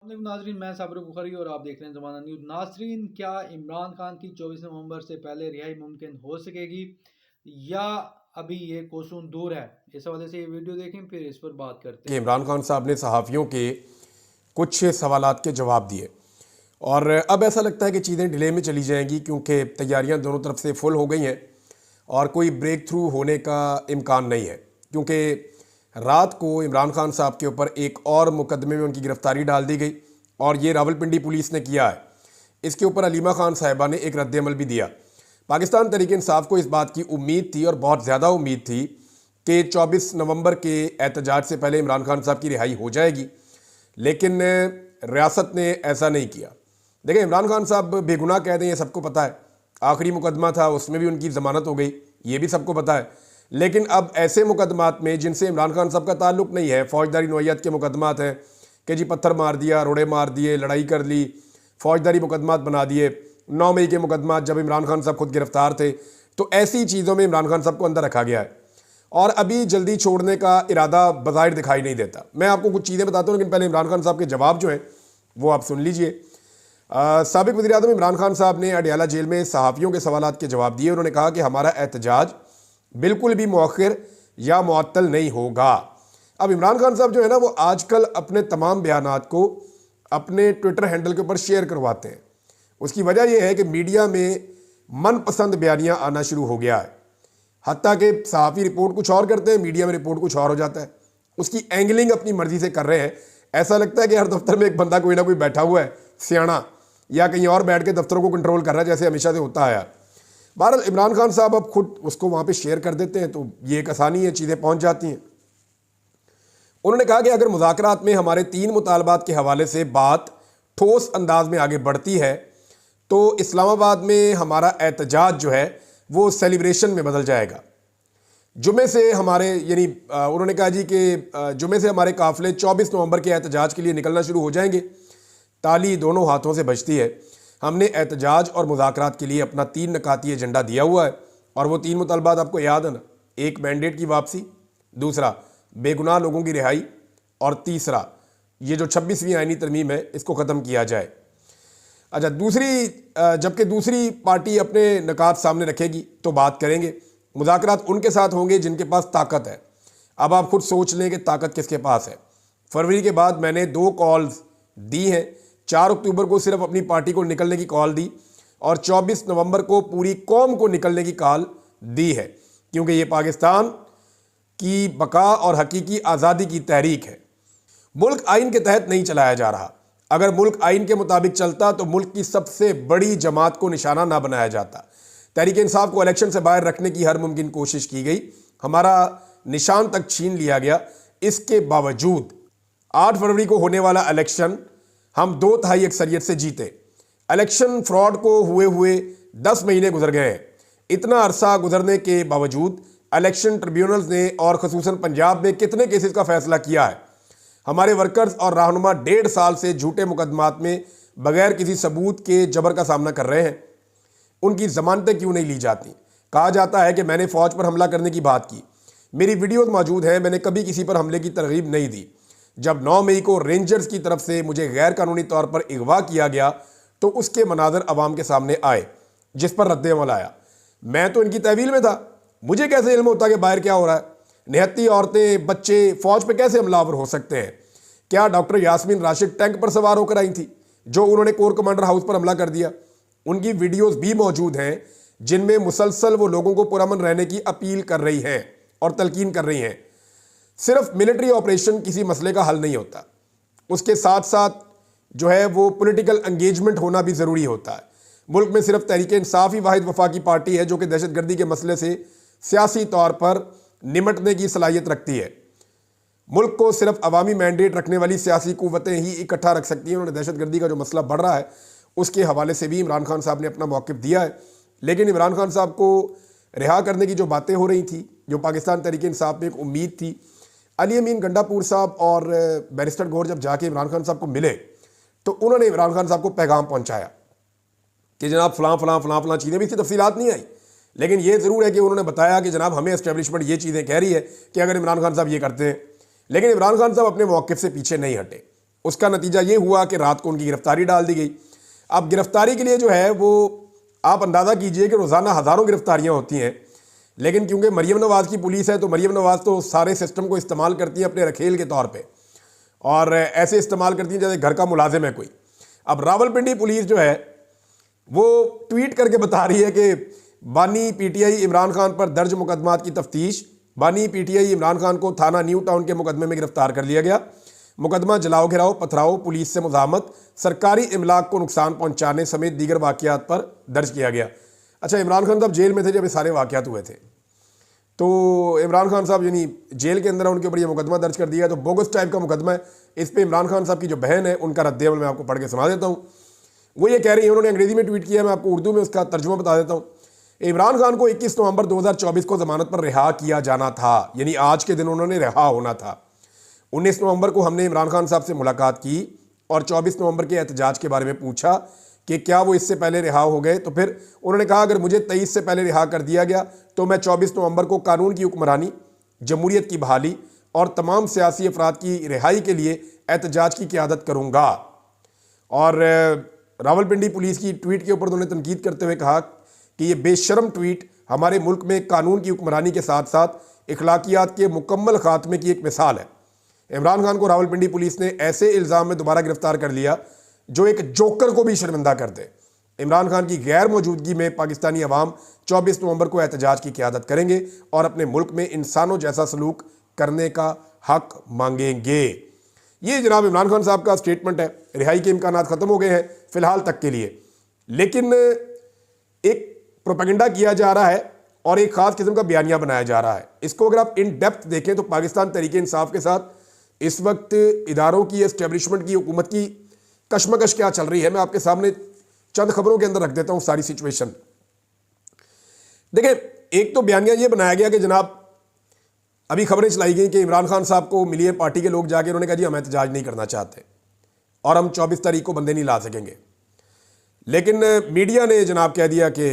अस्सलाम नाजरीन, मैं साबिर बुखारी और आप देख रहे हैं ज़माना न्यूज़। नाजरीन, क्या इमरान खान की 24 नवंबर से पहले रिहाई मुमकिन हो सकेगी या अभी ये कोसून दूर है? इस हवाले से ये वीडियो देखें, फिर इस पर बात करते कि हैं। इमरान खान साहब ने सहाफ़ियों के कुछ सवालात के जवाब दिए और अब ऐसा लगता है कि चीज़ें डिले में चली जाएंगी क्योंकि तैयारियां दोनों तरफ से फुल हो गई हैं और कोई ब्रेक थ्रू होने का इम्कान नहीं है, क्योंकि रात को इमरान खान साहब के ऊपर एक और मुकदमे में उनकी गिरफ्तारी डाल दी गई और ये रावलपिंडी पुलिस ने किया है। इसके ऊपर अलीमा खान साहिबा ने एक रद्द-ए-अमल भी दिया। पाकिस्तान तहरीक इंसाफ को इस बात की उम्मीद थी और बहुत ज़्यादा उम्मीद थी कि 24 नवंबर के एहतजाज से पहले इमरान खान साहब की रिहाई हो जाएगी, लेकिन रियासत ने ऐसा नहीं किया। देखिए, इमरान खान साहब बेगुनाह कह दें ये सबको पता है, आखिरी मुकदमा था उसमें भी उनकी ज़मानत हो गई, ये भी सबको पता है। लेकिन अब ऐसे मुकदमात में जिनसे इमरान खान साहब का ताल्लुक़ नहीं है, फौजदारी नौयत के मुकदमात हैं कि जी पत्थर मार दिया, रोड़े मार दिए, लड़ाई कर ली, फौजदारी मुकदमात बना दिए। 9 मई के मुकदमात जब इमरान खान साहब खुद गिरफ्तार थे, तो ऐसी चीज़ों में इमरान खान साहब को अंदर रखा गया है और अभी जल्दी छोड़ने का इरादा बज़ाहिर दिखाई नहीं देता। मैं आपको कुछ चीज़ें बताता हूँ, लेकिन पहले इमरान खान साहब के जवाब जो हैं वो आप सुन लीजिए। साबिक़ वज़ीर-ए-आज़म इमरान खान साहब ने अडयाला जेल में सहाफ़ियों के सवालात के जवाब दिए। उन्होंने कहा कि हमारा एहतजाज बिल्कुल भी मौखिर या मुअत्तल नहीं होगा। अब इमरान खान साहब जो है ना, वो आजकल अपने तमाम बयानात को अपने ट्विटर हैंडल के ऊपर शेयर करवाते हैं। उसकी वजह यह है कि मीडिया में मनपसंद बयानियाँ आना शुरू हो गया है। हत्ता कि सहाफ़ी रिपोर्ट कुछ और करते हैं, मीडिया में रिपोर्ट कुछ और हो जाता है। उसकी एंगलिंग अपनी मर्जी से कर रहे हैं। ऐसा लगता है कि हर दफ्तर में एक बंदा कोई ना कोई बैठा हुआ है सियाना, या कहीं और बैठ के दफ्तरों को कंट्रोल कर रहा है, जैसे हमेशा से होता है। बहरहाल इमरान खान साहब अब खुद उसको वहाँ पे शेयर कर देते हैं, तो ये एक आसानी है, चीज़ें पहुँच जाती हैं। उन्होंने कहा कि अगर मुज़ाकरात में हमारे 3 मुतालबात के हवाले से बात ठोस अंदाज में आगे बढ़ती है तो इस्लामाबाद में हमारा एहतजाज जो है वो सेलिब्रेशन में बदल जाएगा। जुमे से हमारे यानी उन्होंने कहा जी कि जुमे से हमारे काफ़िले 24 नवंबर के एहतजाज के लिए निकलना शुरू हो जाएंगे। ताली दोनों हाथों से बजती है। हमने एहतजाज और मुज़ाकरात के लिए अपना 3 नकाती एजेंडा दिया हुआ है और वो 3 मुतालबात आपको याद है ना, एक मैंडेट की वापसी, दूसरा बेगुनाह लोगों की रिहाई और तीसरा ये जो 26वीं आईनी तरमीम है इसको ख़त्म किया जाए। अच्छा, जबकि दूसरी पार्टी अपने नकात सामने रखेगी तो बात करेंगे। मुज़ाकरात उनके साथ होंगे जिनके पास ताकत है। अब आप खुद सोच लें कि ताकत किसके पास है। फरवरी के बाद मैंने 2 कॉल्स दी हैं। 4 अक्टूबर को सिर्फ अपनी पार्टी को निकलने की कॉल दी और 24 नवंबर को पूरी कौम को निकलने की कॉल दी है, क्योंकि ये पाकिस्तान की बका और हकीकी आज़ादी की तहरीक है। मुल्क आइन के तहत नहीं चलाया जा रहा। अगर मुल्क आइन के मुताबिक चलता तो मुल्क की सबसे बड़ी जमात को निशाना ना बनाया जाता। तहरीक इंसाफ को इलेक्शन से बाहर रखने की हर मुमकिन कोशिश की गई, हमारा निशान तक छीन लिया गया। इसके बावजूद 8 फरवरी को होने वाला इलेक्शन हम 2/3 अक्सरियत से जीते। इलेक्शन फ्रॉड को हुए 10 महीने गुजर गए हैं। इतना अरसा गुजरने के बावजूद इलेक्शन ट्रिब्यूनल्स ने और खसूसन पंजाब में कितने केसेस का फैसला किया है। हमारे वर्कर्स और रहनुमा 1.5 साल से झूठे मुकदमात में बगैर किसी सबूत के जबर का सामना कर रहे हैं। उनकी जमानतें क्यों नहीं ली जाती? कहा जाता है कि मैंने फ़ौज पर हमला करने की बात की। मेरी वीडियोज़ मौजूद हैं, मैंने कभी किसी पर हमले की तरगीब नहीं दी। जब 9 मई को रेंजर्स की तरफ से मुझे गैर कानूनी तौर पर अगवा किया गया तो उसके मनाजर अवाम के सामने आए, जिस पर रद्द-ए-अमल आया। मैं तो इनकी तहवील में था, मुझे कैसे इल्म होता कि बाहर क्या हो रहा है? निहत्ती औरतें, बच्चे फ़ौज पे कैसे हमलावर हो सकते हैं? क्या डॉक्टर यास्मीन राशिद टैंक पर सवार होकर आई थी जो उन्होंने कोर कमांडर हाउस पर हमला कर दिया? उनकी वीडियोस भी मौजूद हैं जिनमें मुसलसल वो लोगों को पुरअमन रहने की अपील कर रही हैं और तलकीन कर रही हैं। सिर्फ मिलिट्री ऑपरेशन किसी मसले का हल नहीं होता, उसके साथ साथ जो है वो पॉलिटिकल एंगेजमेंट होना भी ज़रूरी होता है। मुल्क में सिर्फ तहरीक इंसाफ ही वाहिद वफाकी पार्टी है जो कि दहशतगर्दी के मसले से सियासी तौर पर निमटने की सलाहियत रखती है। मुल्क को सिर्फ अवामी मैंडेट रखने वाली सियासी कुव्वतें ही इकट्ठा रख सकती हैं। उन्होंने दहशतगर्दी का जो मसला बढ़ रहा है उसके हवाले से भी इमरान खान साहब ने अपना मौक़िफ़ दिया है। लेकिन इमरान खान साहब को रिहा करने की जो बातें हो रही थी, जो पाकिस्तान तहरीक इंसाफ में एक उम्मीद थी, अली अमीन गंडापुर साहब और बैरिस्टर गौर जब जाके इमरान खान साहब को मिले तो उन्होंने इमरान खान साहब को पैगाम पहुँचाया कि जनाब फ़लाँ चीज़ें भी, इसकी तफसीलात नहीं आई, लेकिन ये ज़रूर है कि उन्होंने बताया कि जनाब हमें एस्टेब्लिशमेंट ये चीज़ें कह रही है कि अगर इमरान खान साहब ये करते हैं। लेकिन इमरान खान साहब अपने मौक़िफ़ से पीछे नहीं हटे। उसका नतीजा ये हुआ कि रात को उनकी गिरफ्तारी डाल दी गई। अब गिरफ्तारी के लिए जो है वो आप अंदाज़ा कीजिए कि रोज़ाना हज़ारों गिरफ्तारियां होती हैं, लेकिन क्योंकि मरीम नवाज़ की पुलिस है तो मरीम नवाज़ तो सारे सिस्टम को इस्तेमाल करती हैं अपने रखेल के तौर पे, और ऐसे इस्तेमाल करती हैं जैसे घर का मुलाजिम है कोई। अब रावलपिंडी पुलिस जो है वो ट्वीट करके बता रही है कि बानी पीटीआई इमरान खान पर दर्ज मुकदमात की तफ्तीश। बानी पीटीआई इमरान खान को थाना न्यू टाउन के मुकदमे में गिरफ्तार कर लिया गया। मुकदमा जलाओ घिराओ, पथराव, पुलिस से मुजाहमत, सरकारी इमलाक को नुकसान पहुंचाने समेत दीगर वाक़यात पर दर्ज किया गया। अच्छा, इमरान खान साहब जेल में थे जब ये सारे वाक़यात हुए थे, तो इमरान खान साहब यानी जेल के अंदर उनके ऊपर ये मुकदमा दर्ज कर दिया, तो बोगस टाइप का मुकदमा है। इस पर इमरान खान साहब की जो बहन है उनका रद्द-ए-अमल मैं आपको पढ़ के सुना देता हूँ। वो ये कह रही है, उन्होंने अंग्रेजी में ट्वीट किया, मैं आपको उर्दू में उसका तर्जुमा बता देता हूँ। इमरान खान को 21 नवंबर 2024 को जमानत पर रिहा किया जाना था, यानी आज के दिन उन्होंने रिहा होना था। 19 नवंबर को हमने इमरान खान साहब से मुलाकात की और 24 नवंबर के एहतजाज के बारे में पूछा कि क्या वो इससे पहले रिहा हो गए, तो फिर उन्होंने कहा अगर मुझे 23 से पहले रिहा कर दिया गया तो मैं 24 नवंबर को कानून की हुक्मरानी, जमहूरियत की बहाली और तमाम सियासी अफराद की रिहाई के लिए एहतजाज की क़यादत करूँगा। और रावलपिंडी पुलिस की ट्वीट के ऊपर उन्होंने तनकीद करते हुए कहा कि ये बेशर्म ट्वीट हमारे मुल्क में कानून की हुक्मरानी के साथ साथ इखलाकियात के मुकम्मल खात्मे की एक मिसाल है। इमरान खान को रावलपिंडी पुलिस ने ऐसे इल्ज़ाम में दोबारा गिरफ्तार कर लिया जो एक जोकर को भी शर्मिंदा कर दे। इमरान खान की गैर मौजूदगी में पाकिस्तानी अवाम 24 नवंबर को एहतजाज की क़यादत करेंगे और अपने मुल्क में इंसानों जैसा सलूक करने का हक मांगेंगे। ये जनाब इमरान खान साहब का स्टेटमेंट है। रिहाई के इम्कानात ख़त्म हो गए हैं फ़िलहाल तक के लिए, लेकिन एक प्रोपेगेंडा किया जा रहा है और एक ख़ास किस्म का बयानिया बनाया जा रहा है। इसको अगर आप इन डेप्थ देखें तो पाकिस्तान तहरीक इंसाफ के साथ इस वक्त इदारों की, एस्टेब्लिशमेंट की, हुकूमत की कशमकश क्या चल रही है, मैं आपके सामने चंद खबरों के अंदर रख देता हूं सारी सिचुएशन। देखिए, एक तो बयानिया ये बनाया गया कि जनाब अभी खबरें चलाई गई कि इमरान खान साहब को मिली है पार्टी के लोग जाके, उन्होंने कहा जी हम एहतजाज नहीं करना चाहते और हम 24 तारीख को बंदे नहीं ला सकेंगे। लेकिन मीडिया ने जनाब कह दिया कि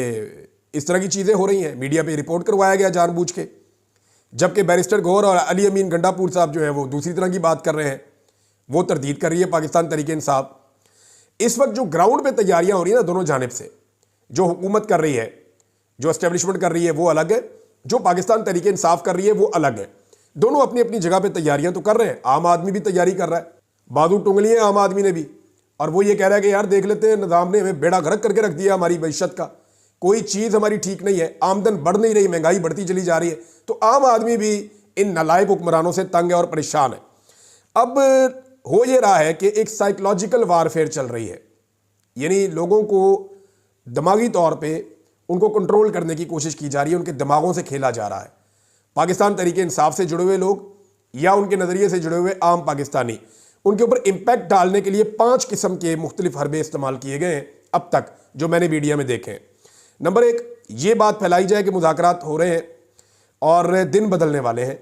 इस तरह की चीज़ें हो रही हैं, मीडिया पे रिपोर्ट करवाया गया जानबूझ के, जबकि बैरिस्टर गौहर और अली अमीन गंडापुर साहब जो है वो दूसरी तरह की बात कर रहे हैं। वो तरदीद कर रही है पाकिस्तान तहरीक इंसाफ। इस वक्त जो ग्राउंड पे तैयारियां हो रही है ना दोनों जानिब से, जो हुकूमत कर रही है, जो एस्टेब्लिशमेंट कर रही है वो अलग है, जो पाकिस्तान तहरीक इंसाफ कर रही है वो अलग है। दोनों अपनी अपनी जगह पे तैयारियां तो कर रहे हैं। आम आदमी भी तैयारी कर रहा है, बाजू टुंगली है आम आदमी ने भी, और वो ये कह रहा है कि यार देख लेते हैं, निज़ाम ने हमें बेड़ा गर्क करके रख दिया हमारी मईशत का, कोई चीज़ हमारी ठीक नहीं है, आमदन बढ़ नहीं रही, महंगाई बढ़ती चली जा रही है। तो आम आदमी भी इन नालायक हुक्मरानों से तंग है और परेशान है। अब हो ये रहा है कि एक साइकोलॉजिकल वारफेयर चल रही है, यानी लोगों को दिमागी तौर पे उनको कंट्रोल करने की कोशिश की जा रही है, उनके दिमागों से खेला जा रहा है। पाकिस्तान तहरीक इंसाफ से जुड़े हुए लोग या उनके नज़रिए से जुड़े हुए आम पाकिस्तानी, उनके ऊपर इम्पैक्ट डालने के लिए 5 किस्म के मुख्तलिफ हरबे इस्तेमाल किए गए हैं अब तक जो मैंने मीडिया में देखे हैं। नंबर 1, ये बात फैलाई जाए कि मुज़ाकरात हो रहे हैं और दिन बदलने वाले हैं,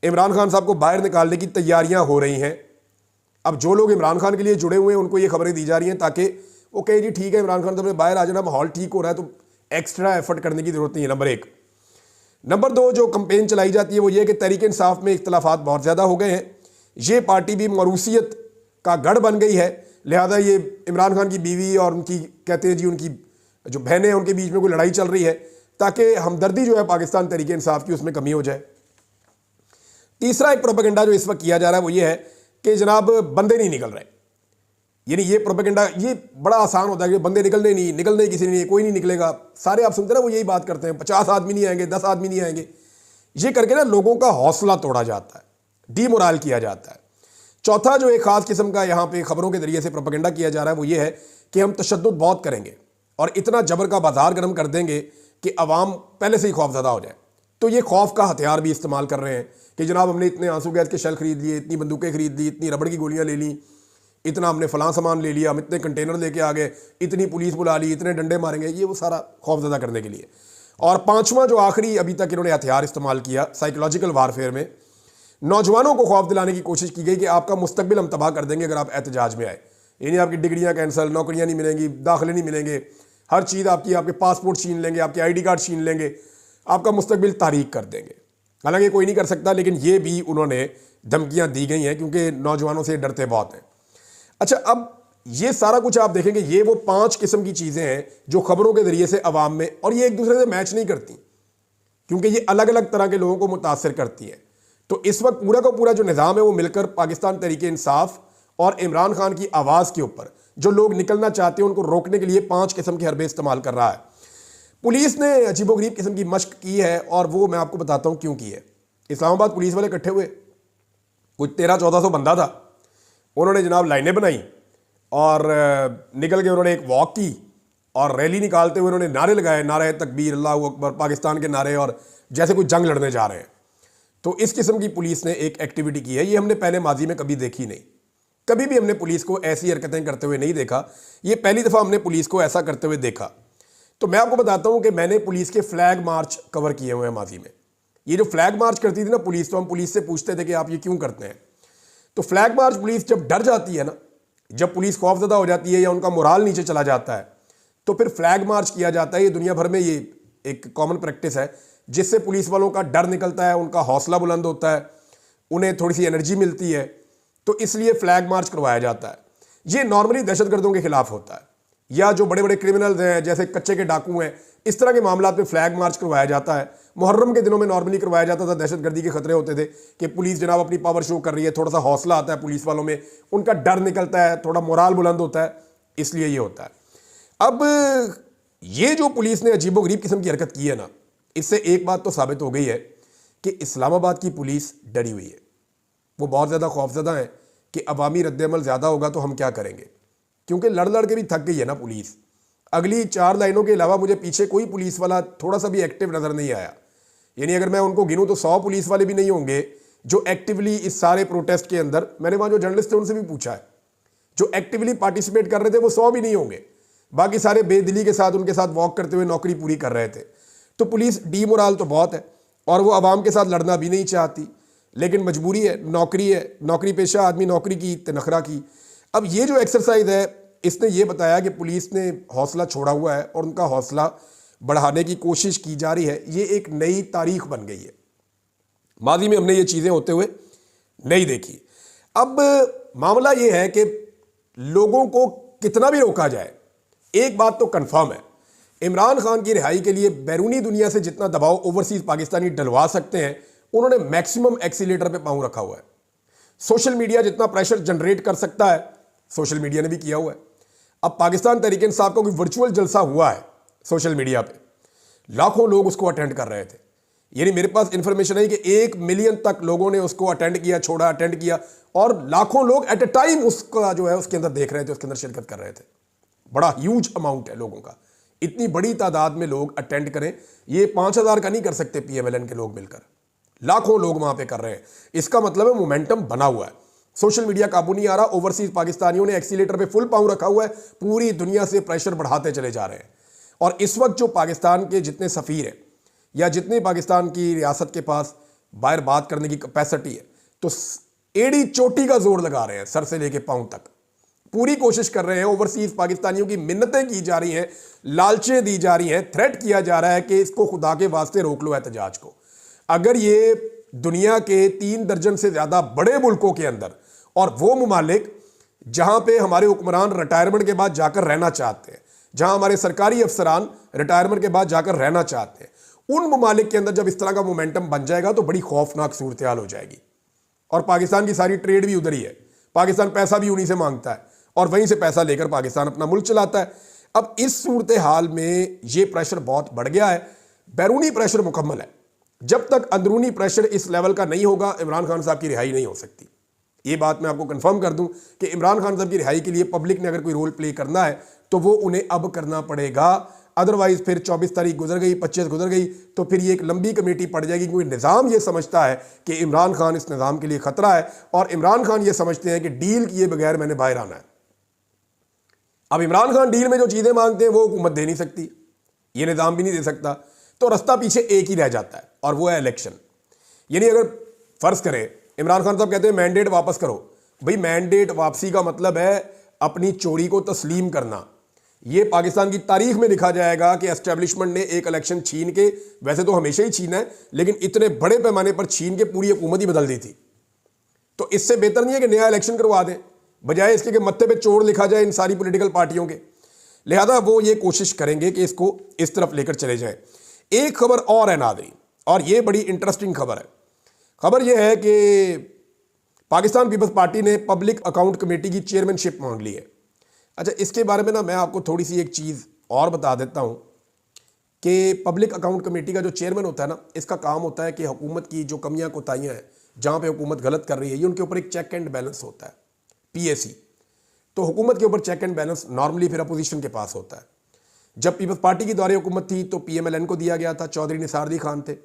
इमरान खान साहब को बाहर निकालने की तैयारियां हो रही हैं। अब जो लोग इमरान खान के लिए जुड़े हुए हैं उनको ये खबरें दी जा रही हैं ताकि वो कहे जी ठीक है इमरान खान साहब बाहर आ जाना, माहौल ठीक हो रहा है तो एक्स्ट्रा एफर्ट करने की जरूरत नहीं है। नंबर 1। नंबर 2, जो कंपेन चलाई जाती है वो ये कि तहरीक इंसाफ में इख्तलाफात बहुत ज़्यादा हो गए हैं, ये पार्टी भी मरूसियत का गढ़ बन गई है, लिहाजा ये इमरान खान की बीवी और उनकी कहते हैं जी उनकी जो बहनें हैं उनके बीच में कोई लड़ाई चल रही है ताकि हमदर्दी जो है पाकिस्तान तहरीक इंसाफ की उसमें कमी हो जाए। तीसरा एक प्रोपेगेंडा जो इस वक्त किया जा रहा है वो ये है कि जनाब बंदे नहीं निकल रहे, यानी ये प्रोपेगेंडा ये बड़ा आसान होता है कि बंदे निकलने ही किसी ने नहीं, कोई नहीं निकलेगा, सारे आप सुनते ना वो यही बात करते हैं, 50 आदमी नहीं आएंगे, 10 आदमी नहीं आएंगे, ये करके ना लोगों का हौसला तोड़ा जाता है, डीमोरल किया जाता है। चौथा जो एक खास किस्म का यहाँ पे खबरों के जरिए से प्रोपेगेंडा किया जा रहा है वो ये है कि हम तशद्दुद बहुत करेंगे और इतना जबर का बाजार गर्म कर देंगे कि अवाम पहले से ही खौफजदा हो जाए। तो ये खौफ का हथियार भी इस्तेमाल कर रहे हैं कि जनाब हमने इतने आंसू गैस के शेल खरीद लिए, इतनी बंदूकें खरीद ली, इतनी रबड़ की गोलियां ले ली, इतना हमने फलां सामान ले लिया, हम इतने कंटेनर लेके आ गए, इतनी पुलिस बुला ली, इतने डंडे मारेंगे, ये वो सारा खौफजदा करने के लिए। और पांचवा जो आखिरी अभी तक इन्होंने हथियार इस्तेमाल किया साइकोलॉजिकल वारफेयर में, नौजवानों को खौफ दिलाने की कोशिश की गई कि आपका मुस्तकबिल हम तबाह कर देंगे अगर आप एहतजाज में आए, यानी आपकी डिग्रियां कैंसिल, नौकरियां नहीं मिलेंगी, दाखिले नहीं मिलेंगे, हर चीज़ आपकी, आपके पासपोर्ट छीन लेंगे, आपके ID कार्ड छीन लेंगे, आपका मुस्तकबिल तारीक कर देंगे। हालांकि कोई नहीं कर सकता, लेकिन ये भी उन्होंने धमकियां दी गई हैं क्योंकि नौजवानों से डरते बहुत हैं। अच्छा, अब ये सारा कुछ आप देखेंगे, ये वो 5 किस्म की चीजें हैं जो खबरों के जरिए से अवाम में, और ये एक दूसरे से मैच नहीं करती क्योंकि ये अलग अलग तरह के लोगों को मुतासर करती है। तो इस वक्त पूरा का पूरा जो निज़ाम है वो मिलकर पाकिस्तान तहरीक इंसाफ और इमरान खान की आवाज़ के ऊपर जो लोग निकलना चाहते हैं उनको रोकने के लिए 5 किस्म के हरबे इस्तेमाल कर रहा है। पुलिस ने अजीबोगरीब किस्म की मशक की है और वो मैं आपको बताता हूँ क्यों की है। इस्लामाबाद पुलिस वाले इकट्ठे हुए, कुछ 1300-1400 बंदा था, उन्होंने जनाब लाइनें बनाई और निकल के उन्होंने एक वॉक की और रैली निकालते हुए उन्होंने नारे लगाए, नारे तकबीर, अल्लाहू अकबर, पाकिस्तान के नारे, और जैसे कोई जंग लड़ने जा रहे हैं। तो इस किस्म की पुलिस ने एक एक्टिविटी की है, ये हमने पहले माजी में कभी देखी नहीं। कभी भी हमने पुलिस को ऐसी हरकतें करते हुए नहीं देखा, ये पहली दफ़ा हमने पुलिस को ऐसा करते हुए देखा। तो मैं आपको बताता हूँ कि मैंने पुलिस के फ्लैग मार्च कवर किए हुए हैं माजी में। ये जो फ्लैग मार्च करती थी ना पुलिस, तो हम पुलिस से पूछते थे कि आप ये क्यों करते हैं। तो फ्लैग मार्च पुलिस जब डर जाती है ना, जब पुलिस खौफजदा हो जाती है या उनका मोराल नीचे चला जाता है, तो फिर फ्लैग मार्च किया जाता है। ये दुनिया भर में ये एक कॉमन प्रैक्टिस है जिससे पुलिस वालों का डर निकलता है, उनका हौसला बुलंद होता है, उन्हें थोड़ी सी एनर्जी मिलती है। तो इसलिए फ्लैग मार्च करवाया जाता है। ये नॉर्मली दहशतगर्दों के खिलाफ होता है या जो बड़े बड़े क्रिमिनल्स हैं जैसे कच्चे के डाकू हैं, इस तरह के मामला में फ्लैग मार्च करवाया जाता है। मुहर्रम के दिनों में नॉर्मली करवाया जाता था, दहशतगर्दी के खतरे होते थे कि पुलिस जनाब अपनी पावर शो कर रही है, थोड़ा सा हौसला आता है पुलिस वालों में, उनका डर निकलता है, थोड़ा मोराल बुलंद होता है, इसलिए ये होता है। अब ये जो पुलिस ने अजीबोगरीब किस्म की हरकत की है ना, इससे एक बात तो साबित हो गई है कि इस्लामाबाद की पुलिस डरी हुई है। वो बहुत ज़्यादा खौफजदा है कि अवामी रद्दमल ज़्यादा होगा तो हम क्या करेंगे, क्योंकि लड़ लड़ के भी थक गई है ना पुलिस। अगली 4 लाइनों के अलावा मुझे पीछे कोई पुलिस वाला थोड़ा सा भी एक्टिव नज़र नहीं आया। यानी अगर मैं उनको गिनूँ तो 100 पुलिस वाले भी नहीं होंगे जो एक्टिवली इस सारे प्रोटेस्ट के अंदर, मैंने वहाँ जो जर्नलिस्ट थे उनसे भी पूछा है, जो एक्टिवली पार्टिसिपेट कर रहे थे वो 100 भी नहीं होंगे। बाकी सारे बेदिली के साथ उनके साथ वॉक करते हुए नौकरी पूरी कर रहे थे। तो पुलिस डीमोरल तो बहुत है और वो आवाम के साथ लड़ना भी नहीं चाहती, लेकिन मजबूरी है, नौकरी है, नौकरी पेशा आदमी नौकरी की नखरा की। अब ये जो एक्सरसाइज है इसने ये बताया कि पुलिस ने हौसला छोड़ा हुआ है और उनका हौसला बढ़ाने की कोशिश की जा रही है। ये एक नई तारीख बन गई है, माजी में हमने ये चीज़ें होते हुए नहीं देखी। अब मामला ये है कि लोगों को कितना भी रोका जाए, एक बात तो कंफर्म है, इमरान खान की रिहाई के लिए बैरूनी दुनिया से जितना दबाव ओवरसीज पाकिस्तानी डलवा सकते हैं उन्होंने मैक्सिमम एक्सीलेटर पे पांव रखा हुआ है। सोशल मीडिया जितना प्रेशर जनरेट कर सकता है सोशल मीडिया ने भी किया हुआ है। अब पाकिस्तान तहरीक इंसाफ का कोई वर्चुअल जलसा हुआ है सोशल मीडिया पे, लाखों लोग उसको अटेंड कर रहे थे। यानी मेरे पास इंफॉर्मेशन है कि 1 मिलियन तक लोगों ने उसको अटेंड किया, छोड़ा, अटेंड किया, और लाखों लोग एट ए टाइम उसका जो है उसके अंदर देख रहे थे, उसके अंदर शिरकत कर रहे थे। बड़ा ह्यूज अमाउंट है लोगों का, इतनी बड़ी तादाद में लोग अटेंड करें, ये 5000 का नहीं कर सकते PMLN के लोग मिलकर, लाखों लोग वहां पे कर रहे हैं। इसका मतलब है मोमेंटम बना हुआ है, सोशल मीडिया काबू नहीं आ रहा। ओवरसीज पाकिस्तानियों ने एक्सीलेटर पे फुल पांव रखा हुआ है, पूरी दुनिया से प्रेशर बढ़ाते चले जा रहे हैं। और इस वक्त जो पाकिस्तान के जितने सफ़ीर हैं या जितने पाकिस्तान की रियासत के पास बाहर बात करने की कैपेसिटी है, तो एड़ी चोटी का जोर लगा रहे हैं, सर से लेके पांव तक पूरी कोशिश कर रहे हैं। ओवरसीज पाकिस्तानियों की मिन्नतें की जा रही हैं, लालचें दी जा रही हैं, थ्रेट किया जा रहा है कि इसको खुदा के वास्ते रोक लो एहतजाज को। अगर ये दुनिया के 3 दर्जन से ज़्यादा बड़े मुल्कों के अंदर, और वो ममालिक जहां पे हमारे हुक्मरान रिटायरमेंट के बाद जाकर रहना चाहते हैं, जहां हमारे सरकारी अफसरान रिटायरमेंट के बाद जाकर रहना चाहते हैं, उन ममालिक के अंदर जब इस तरह का मोमेंटम बन जाएगा तो बड़ी खौफनाक सूरत हाल हो जाएगी। और पाकिस्तान की सारी ट्रेड भी उधर ही है, पाकिस्तान पैसा भी उन्हीं से मांगता है और वहीं से पैसा लेकर पाकिस्तान अपना मुल्क चलाता है। अब इस सूरत हाल में ये प्रेशर बहुत बढ़ गया है, बैरूनी प्रेशर मुकम्मल है। जब तक अंदरूनी प्रेशर इस लेवल का नहीं होगा इमरान खान साहब की रिहाई नहीं हो सकती। ये बात मैं आपको कंफर्म कर दूं कि इमरान खान साहब की रिहाई के लिए पब्लिक ने अगर कोई रोल प्ले करना है तो वो उन्हें अब करना पड़ेगा। अदरवाइज फिर 24 तारीख गुजर गई, 25 गुजर गई, तो फिर ये एक लंबी कमेटी पड़ जाएगी, क्योंकि निज़ाम ये समझता है कि इमरान खान इस निज़ाम के लिए खतरा है और इमरान खान ये समझते हैं कि डील किए बगैर मैंने बाहर आना है। अब इमरान खान डील में जो चीज़ें मांगते हैं वो हुकूमत दे नहीं सकती, ये निज़ाम भी नहीं दे सकता, तो रास्ता पीछे एक ही रह जाता है और वो है इलेक्शन। यानी अगर फ़र्ज़ करें इमरान खान साहब कहते हैं मैंडेट वापस करो, भाई मैंडेट वापसी का मतलब है अपनी चोरी को तस्लीम करना। ये पाकिस्तान की तारीख में लिखा जाएगा कि एस्टेब्लिशमेंट ने एक इलेक्शन छीन के, वैसे तो हमेशा ही छीना है, लेकिन इतने बड़े पैमाने पर छीन के पूरी हुकूमत ही बदल दी थी। तो इससे बेहतर नहीं है कि नया इलेक्शन करवा दें, बजाय इसके कि मत्थे पे चोर लिखा जाए इन सारी पॉलिटिकल पार्टियों के। लिहाजा वो ये कोशिश करेंगे कि इसको इस तरफ लेकर चले जाए। एक खबर और है नाज़रीन, और ये बड़ी इंटरेस्टिंग खबर है। खबर यह है कि पाकिस्तान पीपल्स पार्टी ने पब्लिक अकाउंट कमेटी की चेयरमैनशिप मांग ली है। अच्छा, इसके बारे में ना मैं आपको थोड़ी सी एक चीज़ और बता देता हूँ कि पब्लिक अकाउंट कमेटी का जो चेयरमैन होता है ना, इसका काम होता है कि हुकूमत की जो कमियां कोताहियां हैं, जहाँ पे हुकूमत गलत कर रही है, ये उनके ऊपर एक चेक एंड बैलेंस होता है, पीएसी। तो हुकूमत के ऊपर चेक एंड बैलेंस नॉर्मली फिर अपोजिशन के पास होता है। जब पीपल्स पार्टी की दौरे हुकूमत थी तो पीएमएलएन को दिया गया था, चौधरी निसार खान थे।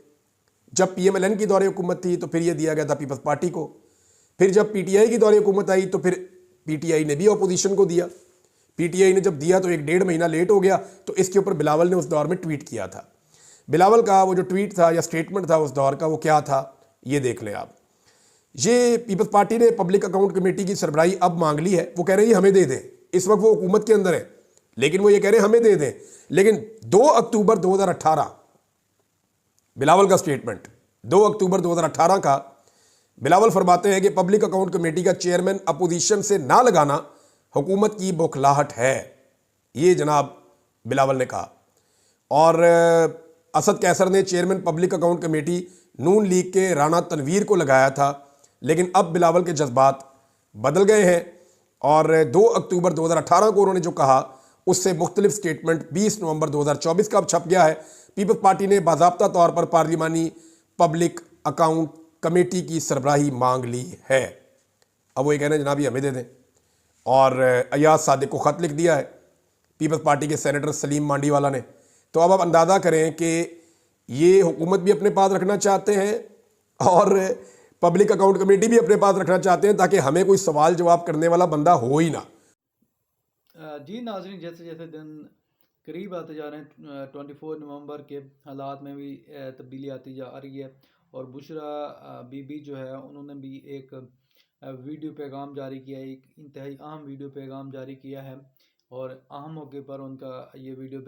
जब पीएमएलएन की दौरे हुकूमत थी तो फिर यह दिया गया था पीपल्स पार्टी को। फिर जब पीटीआई की दौरे हुकूमत आई तो फिर पीटीआई ने भी अपोजिशन को दिया। पीटीआई ने जब दिया तो 1-1.5 महीना लेट हो गया, तो इसके ऊपर बिलावल ने उस दौर में ट्वीट किया था। बिलावल का वो जो ट्वीट था या स्टेटमेंट था उस दौर का, वो क्या था ये देख लें आप। ये पीपल्स पार्टी ने पब्लिक अकाउंट कमेटी की सरबराही अब मांग ली है। वो कह रहे हैं हमें दे दें, इस वक्त वो हुकूमत के अंदर है, लेकिन वो ये कह रहे हैं हमें दे दें। लेकिन 2 अक्टूबर 2018 बिलावल का स्टेटमेंट, 2 अक्टूबर 2018 का बिलावल फरमाते हैं कि पब्लिक अकाउंट कमेटी का चेयरमैन अपोजिशन से ना लगाना हुकूमत की बौखलाहट है, ये जनाब बिलावल ने कहा। और असद कैसर ने चेयरमैन पब्लिक अकाउंट कमेटी नून लीग के राणा तनवीर को लगाया था, लेकिन अब बिलावल के जज्बात बदल गए हैं और 2 अक्टूबर 2018 को उन्होंने जो कहा उससे मुख्तलिफ स्टेटमेंट 20 नवंबर 2024 का अब छप गया है। पीपल्स पार्टी ने बाज़ाब्ता तौर पर पार्लिमानी पब्लिक अकाउंट कमेटी की सरबराही मांग ली है। अब वो ये कह रहे हैं जनाब ये हमें दे दें, और अयाज सादिक को ख़त लिख दिया है पीपल्स पार्टी के सेनेटर सलीम मांडीवाला ने। तो अब आप अंदाज़ा करें कि ये हुकूमत भी अपने पास रखना चाहते हैं और पब्लिक अकाउंट कमेटी भी अपने पास रखना चाहते हैं, ताकि हमें कोई सवाल जवाब करने वाला बंदा हो ही ना। जी नाज़रीन, जैसे जैसे दिन करीब आते जा रहे हैं 24 नवंबर के हालात में भी तब्दीली आती जा रही है। और बुशरा बीबी जो है उन्होंने भी एक वीडियो पैगाम जारी किया है, एक इंतहाई अहम वीडियो पैगाम जारी किया है और अहम मौके पर उनका ये वीडियो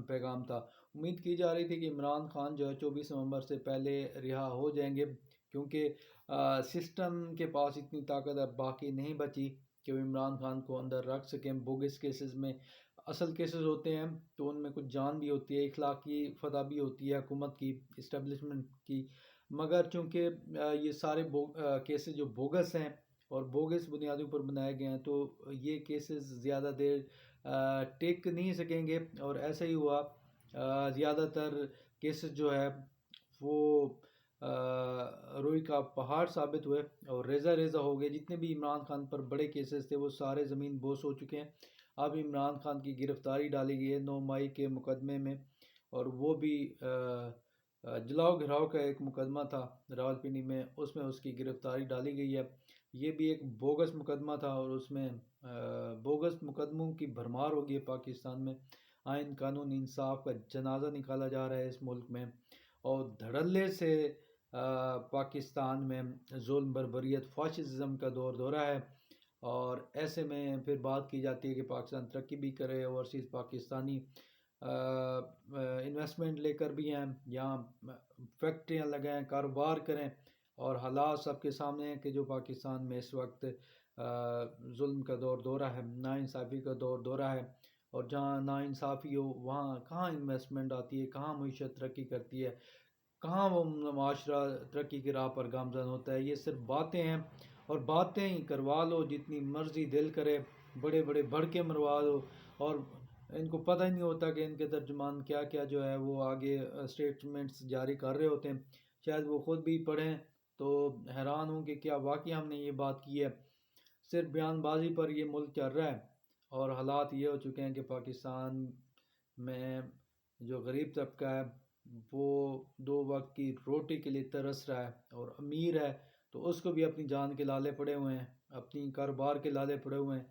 पैगाम था। उम्मीद की जा रही थी कि इमरान खान जो है 24 नवंबर से पहले रिहा हो जाएंगे, क्योंकि सिस्टम के पास इतनी ताकत अब बाकी नहीं बची कि वो इमरान खान को अंदर रख सकें। बोगस केसेस में असल केसेस होते हैं तो उनमें कुछ जान भी होती है, इखलाकी फतह भी होती है हुकूमत की, इस्टेब्लिशमेंट की। मगर चूँकि ये सारे केसेस जो बोगस हैं और बोगस बुनियादों पर बनाए गए हैं, तो ये केसेस ज़्यादा देर टेक नहीं सकेंगे। और ऐसा ही हुआ, ज़्यादातर केसेस जो है वो रुई का पहाड़ साबित हुए और रेज़ा रेज़ा हो गए। जितने भी इमरान खान पर बड़े केसेस थे वो सारे ज़मीन बोस हो चुके हैं। अब इमरान खान की गिरफ्तारी डाली गई है 9 मई के मुकदमे में, और वो भी जलाओ घिराव का एक मुकदमा था रावलपिंडी में, उसमें उसकी गिरफ्तारी डाली गई है। ये भी एक बोगस मुकदमा था और उसमें बोगस मुकदमों की भरमार हो गई है पाकिस्तान में। आइन कानून इंसाफ का जनाजा निकाला जा रहा है इस मुल्क में, और धड़ल्ले से पाकिस्तान में जुल्म बर्बरियत फाशिज्म का दौर दौरा है। और ऐसे में फिर बात की जाती है कि पाकिस्तान तरक्की भी करे, ओवरसीज़ पाकिस्तानी इन्वेस्टमेंट लेकर भी हैं, यहाँ फैक्ट्रियाँ लगाएं, कारोबार करें। और हालात सबके सामने हैं कि जो पाकिस्तान में इस वक्त जुल्म का दौर दौरा है, नाइंसाफ़ी का दौर दौरा है। और जहाँ नाइंसाफ़ी हो वहाँ कहाँ इन्वेस्टमेंट आती है, कहाँ मईशत तरक्की करती है, कहाँ वो माशरा तरक्की की राह पर गामजन होता है। ये सिर्फ बातें हैं, और बातें ही करवा लो जितनी मर्ज़ी दिल करे, बड़े बड़े भड़के मरवा दो, और इनको पता ही नहीं होता कि इनके तर्जुमान क्या क्या जो है वो आगे स्टेटमेंट्स जारी कर रहे होते हैं। शायद वो ख़ुद भी पढ़ें तो हैरान हूँ कि क्या वाकई हमने ये बात की है। सिर्फ बयानबाजी पर ये मुल्क चल रहा है, और हालात ये हो चुके हैं कि पाकिस्तान में जो गरीब तबका है वो 2 वक्त की रोटी के लिए तरस रहा है, और अमीर है तो उसको भी अपनी जान के लाले पड़े हुए हैं, अपनी कारोबार के लाले पड़े हुए हैं।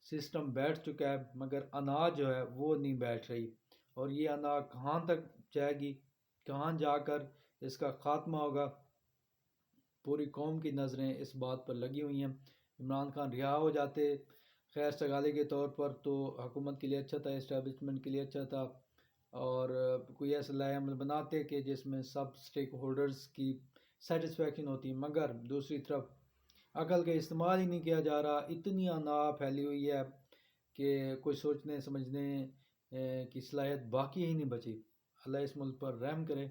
सिस्टम बैठ चुका है मगर अनाज जो है वो नहीं बैठ रही, और ये अनाज कहाँ तक जाएगी, कहाँ जाकर इसका ख़ात्मा होगा। पूरी कौम की नज़रें इस बात पर लगी हुई हैं। इमरान खान रिहा हो जाते खैर सगाली के तौर पर तो हुकूमत के लिए अच्छा था, इस्टेब्लिशमेंट के लिए अच्छा था, और कोई ऐसा लाएअमल बनाते कि जिसमें सब स्टेक होल्डर्स की सेटिस्फेक्शन होती। मगर दूसरी तरफ अकल का इस्तेमाल ही नहीं किया जा रहा। इतनी अना फैली हुई है कि कोई सोचने समझने की सलाहियत बाकी ही नहीं बची। अल्लाह इस मुल्क पर रहम करे।